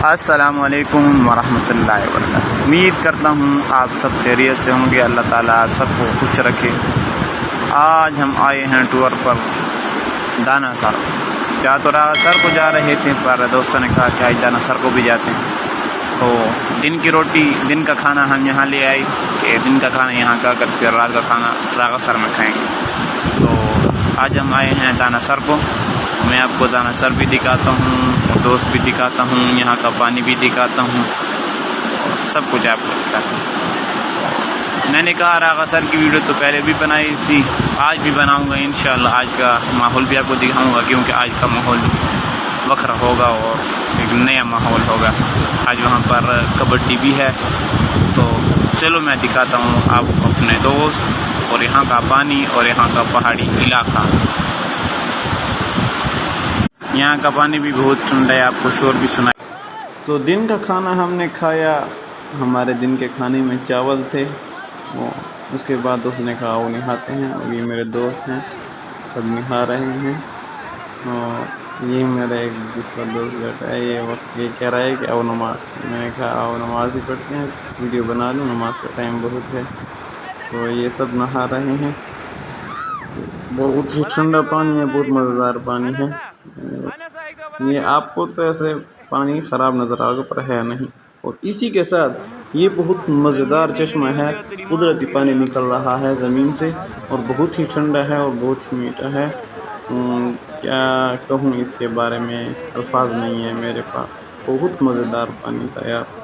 السلام علیکم ورحمۃ اللہ وبرکاتہ۔ امید کرتا ہوں آپ سب خیریت سے ہوں گے۔ اللہ تعالیٰ آپ سب کو خوش رکھے۔ آج ہم آئے ہیں ٹور پر دانا سر۔ کیا تو راغ سر کو جا رہے تھے، پر دوستوں نے کہا کہ آج دانا سر کو بھی جاتے ہیں، تو دن کی روٹی، دن کا کھانا ہم یہاں لے آئے کہ دن کا کھانا یہاں کا کر پھر رات کا کھانا راغ سر میں کھائیں گے۔ تو آج ہم آئے ہیں دانا سر کو۔ میں آپ کو دانا سر بھی دکھاتا ہوں، دوست بھی دکھاتا ہوں، یہاں کا پانی بھی دکھاتا ہوں، اور سب کچھ آپ کو دکھاتا ہوں۔ میں نے کہا راغ سر کی ویڈیو تو پہلے بھی بنائی تھی، آج بھی بناؤں گا انشاءاللہ۔ آج کا ماحول بھی آپ کو دکھاؤں گا، کیونکہ آج کا ماحول وکھرا ہوگا اور ایک نیا ماحول ہوگا۔ آج وہاں پر کبڈی بھی ہے، تو چلو میں دکھاتا ہوں آپ کو اپنے دوست اور یہاں کا پانی اور یہاں کا پہاڑی علاقہ۔ یہاں کا پانی بھی بہت ٹھنڈا ہے، آپ کو شور بھی سنا۔ تو دن کا کھانا ہم نے کھایا، ہمارے دن کے کھانے میں چاول تھے، اس کے بعد اس نے کہا وہ نہاتے ہیں، اور یہ میرے دوست ہیں، سب نہا رہے ہیں۔ اور یہ میرا ایک دوسرا دوست بیٹھا ہے، یہ کہہ رہا ہے کہ آؤ نماز۔ میں نے کہا آؤ نماز ہی پڑھتے ہیں، ویڈیو بنا لوں، نماز کا ٹائم بہت ہے۔ تو یہ سب نہا رہے ہیں۔ بہت ہی ٹھنڈا پانی ہے، بہت مزیدار پانی ہے۔ یہ آپ کو تو ایسے پانی خراب نظر آئے گا، پر ہے نہیں۔ اور اسی کے ساتھ یہ بہت مزیدار چشمہ ہے، قدرتی پانی نکل رہا ہے زمین سے، اور بہت ہی ٹھنڈا ہے اور بہت ہی میٹھا ہے۔ کیا کہوں اس کے بارے میں، الفاظ نہیں ہے میرے پاس۔ بہت مزیدار پانی تھا یار۔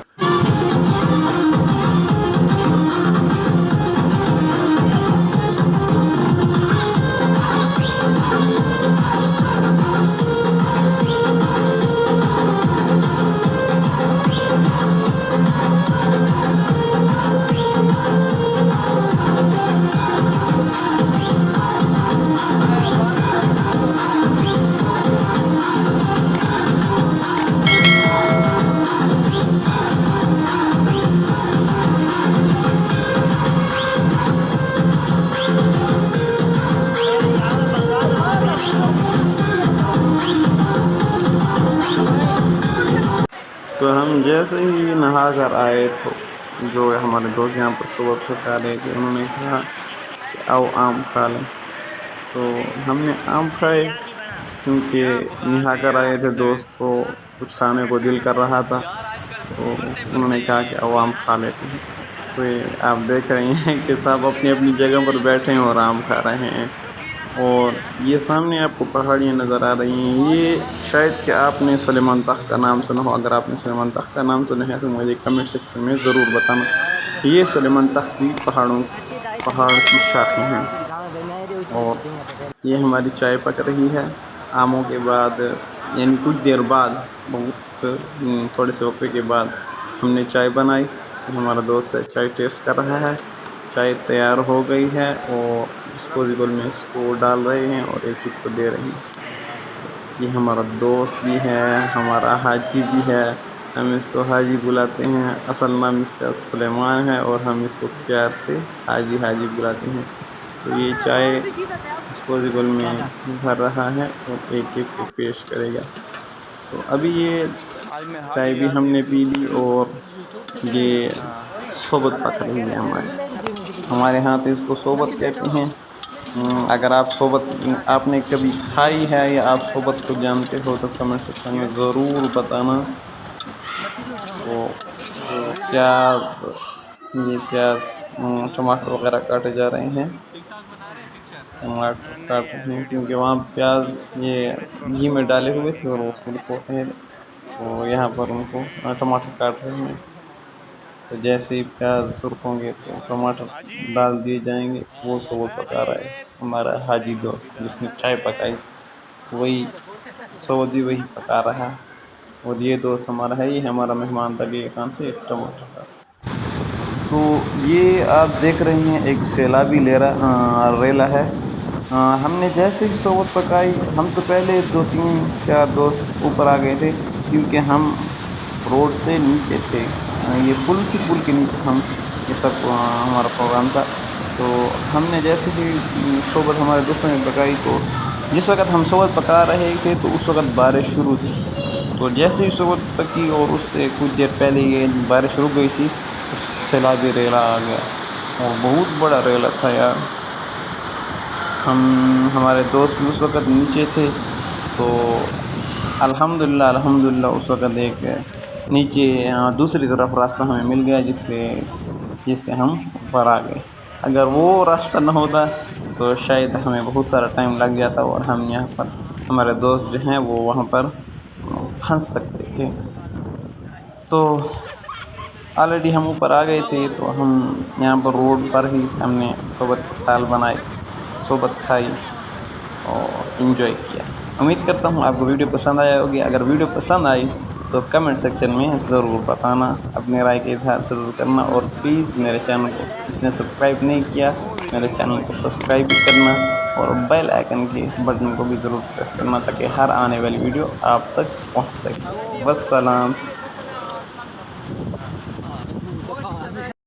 تو ہم جیسے ہی نہا کر آئے، تو جو ہمارے دوست یہاں پر صبح کھا رہے تھے، انہوں نے کہا کہ آؤ آم کھا لیں۔ تو ہم نے آم کھائے، کیونکہ نہا کر آئے تھے دوست، تو کچھ کھانے کو دل کر رہا تھا، تو انہوں نے کہا کہ آؤ آم کھا لیتے ہیں۔ تو یہ آپ دیکھ رہے ہیں کہ سب اپنی اپنی جگہ پر بیٹھے ہیں اور آم کھا رہے ہیں۔ اور یہ سامنے آپ کو پہاڑیاں نظر آ رہی ہیں۔ یہ شاید کہ آپ نے سلیمان تخت کا نام سنا ہو۔ اگر آپ نے سلیمان تخت کا نام سنا ہے تو مجھے کمنٹ سیکشن میں ضرور بتانا۔ یہ سلیمان تخت بھی پہاڑ کی شاخیں ہیں۔ اور یہ ہماری چائے پک رہی ہے۔ آموں کے بعد، یعنی کچھ دیر بعد، بہت تھوڑے سے وقفے کے بعد ہم نے چائے بنائی۔ ہمارا دوست ہے، چائے ٹیسٹ کر رہا ہے۔ چائے تیار ہو گئی ہے، اور ڈسپوزیبل میں اس کو ڈال رہے ہیں اور ایک ایک کو دے رہے ہیں۔ یہ ہمارا دوست بھی ہے، ہمارا حاجی بھی ہے۔ ہم اس کو حاجی بلاتے ہیں، اصل نام اس کا سلیمان ہے، اور ہم اس کو پیار سے حاجی حاجی بلاتے ہیں۔ تو یہ چائے ڈسپوزیبل میں بھر رہا ہے اور ایک ایک کو پیش کرے گا۔ تو ابھی یہ چائے بھی ہم نے پی لی، اور یہ صحبت پک رہی ہے ہمارے ہاں تو اس کو صحبت کہتے ہیں۔ اگر آپ نے کبھی کھائی ہے یا آپ صحبت کو جانتے ہو تو کمنٹ سیکشن میں ضرور بتانا۔ تو یہ پیاز ٹماٹر وغیرہ کاٹے جا رہے ہیں۔ ٹماٹر کاٹ رہے ہیں کیونکہ وہاں پیاز یہ گھی میں ڈالے ہوئے تھے اور وہ سرخ ہوتے ہیں، تو یہاں پر ان کو ٹماٹر کاٹ رہے ہیں۔ تو جیسے ہی پیاز سرخ ہوں گے تو ٹماٹر ڈال دیے جائیں گے۔ وہ صحبت پکا رہا ہے ہمارا حاجی دوست، جس نے چائے پکائی، وہی صحبت بھی وہی پکا رہا ہے۔ اور یہ دوست ہمارا ہے، یہ ہمارا مہمان تھا خان سے، ایک ٹماٹر کا۔ تو یہ آپ دیکھ رہے ہیں ایک سیلابی ریلا ہے۔ ہم نے جیسے ہی صحبت پکائی، ہم تو پہلے 2-3-4 دوست اوپر آ گئے تھے، کیونکہ ہم روڈ سے نیچے تھے۔ یہ پل تھی، پل کے نیچے یہ سب ہمارا پروگرام تھا۔ تو ہم نے جیسے ہی صحبت ہمارے دوستوں نے پکائی، تو جس وقت ہم صحبت پکا رہے تھے تو اس وقت بارش شروع تھی۔ تو جیسے ہی صبح پکی اور اس سے کچھ دیر پہلے یہ بارش رک گئی تھی، اس سیلابی ریلا آ گیا اور بہت بڑا ریلا تھا یار۔ ہمارے دوست بھی اس وقت نیچے تھے، تو الحمدللہ اس وقت ایک نیچے دوسری طرف راستہ ہمیں مل گیا جس سے ہم اوپر آ گئے۔ اگر وہ راستہ نہ ہوتا تو شاید ہمیں بہت سارا ٹائم لگ جاتا اور ہم یہاں پر ہمارے دوست جو ہیں وہ وہاں پر پھنس سکتے تھے۔ تو آلریڈی ہم اوپر آ گئے تھے، تو ہم یہاں پر روڈ پر ہی ہم نے صحبت کی تھال بنائی، صحبت کھائی اور انجوائے کیا۔ امید کرتا ہوں آپ کو ویڈیو پسند آیا ہوگی۔ اگر ویڈیو پسند آئی تو کمنٹ سیکشن میں ضرور بتانا، اپنے رائے کا اظہار ضرور کرنا، اور پلیز میرے چینل کو جس نے سبسکرائب نہیں کیا میرے چینل کو سبسکرائب بھی کرنا، اور بیل آئیکن کے بٹن کو بھی ضرور پریس کرنا تاکہ ہر آنے والی ویڈیو آپ تک پہنچ سکے۔ والسلام۔